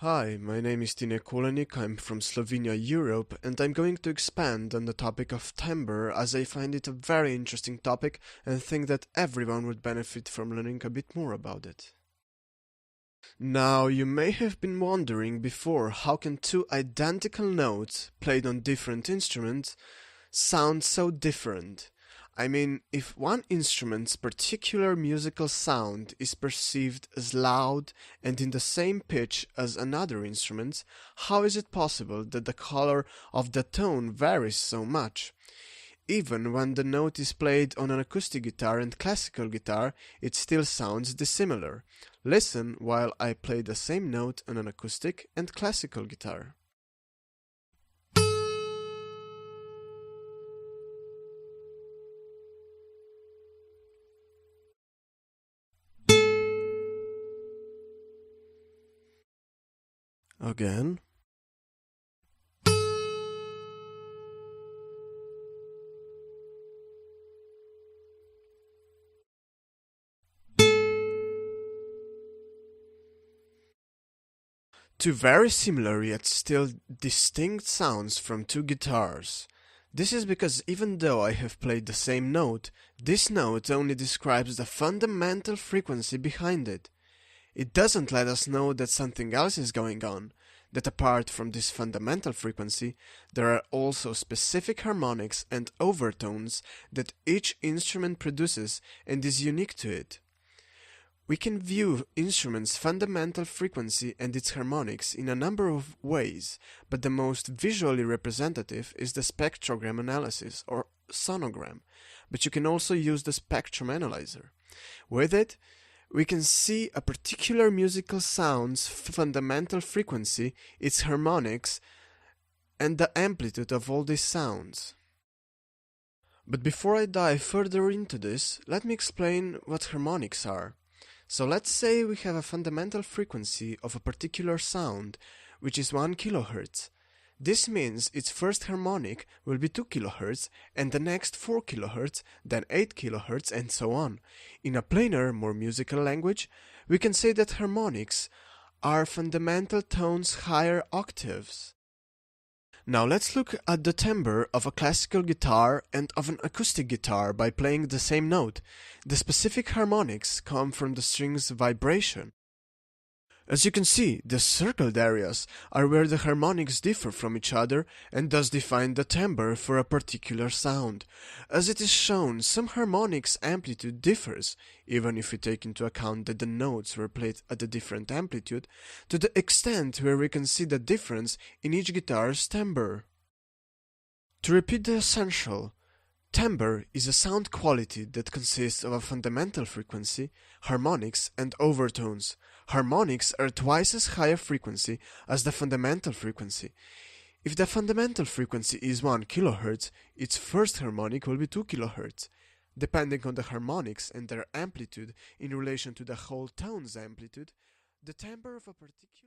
Hi, my name is Tine Kolenik, I'm from Slovenia, Europe, and I'm going to expand on the topic of timbre as I find it a very interesting topic and think that everyone would benefit from learning a bit more about it. Now, you may have been wondering before how can two identical notes played on different instruments sound so different. I mean, if one instrument's particular musical sound is perceived as loud and in the same pitch as another instrument's, how is it possible that the color of the tone varies so much? Even when the note is played on an acoustic guitar and classical guitar, it still sounds dissimilar. Listen while I play the same note on an acoustic and classical guitar. Again. Two very similar yet still distinct sounds from two guitars. This is because even though I have played the same note, this note only describes the fundamental frequency behind it. It doesn't let us know that something else is going on, that apart from this fundamental frequency, there are also specific harmonics and overtones that each instrument produces and is unique to it. We can view instruments' fundamental frequency and its harmonics in a number of ways, but the most visually representative is the spectrogram analysis or sonogram, but you can also use the spectrum analyzer. With it, we can see a particular musical sound's fundamental frequency, its harmonics, and the amplitude of all these sounds. But before I dive further into this, let me explain what harmonics are. So let's say we have a fundamental frequency of a particular sound, which is 1 kHz. This means its first harmonic will be 2 kHz, and the next 4 kHz, then 8 kHz, and so on. In a plainer, more musical language, we can say that harmonics are fundamental tones higher octaves. Now let's look at the timbre of a classical guitar and of an acoustic guitar by playing the same note. The specific harmonics come from the string's vibration. As you can see, the circled areas are where the harmonics differ from each other and thus define the timbre for a particular sound. As it is shown, some harmonics amplitude differs, even if we take into account that the notes were played at a different amplitude, to the extent where we can see the difference in each guitar's timbre. To repeat the essential, timbre is a sound quality that consists of a fundamental frequency, harmonics, and overtones. Harmonics are twice as high a frequency as the fundamental frequency. If the fundamental frequency is 1 kHz, its first harmonic will be 2 kHz. Depending on the harmonics and their amplitude in relation to the whole tone's amplitude, the timbre of a particular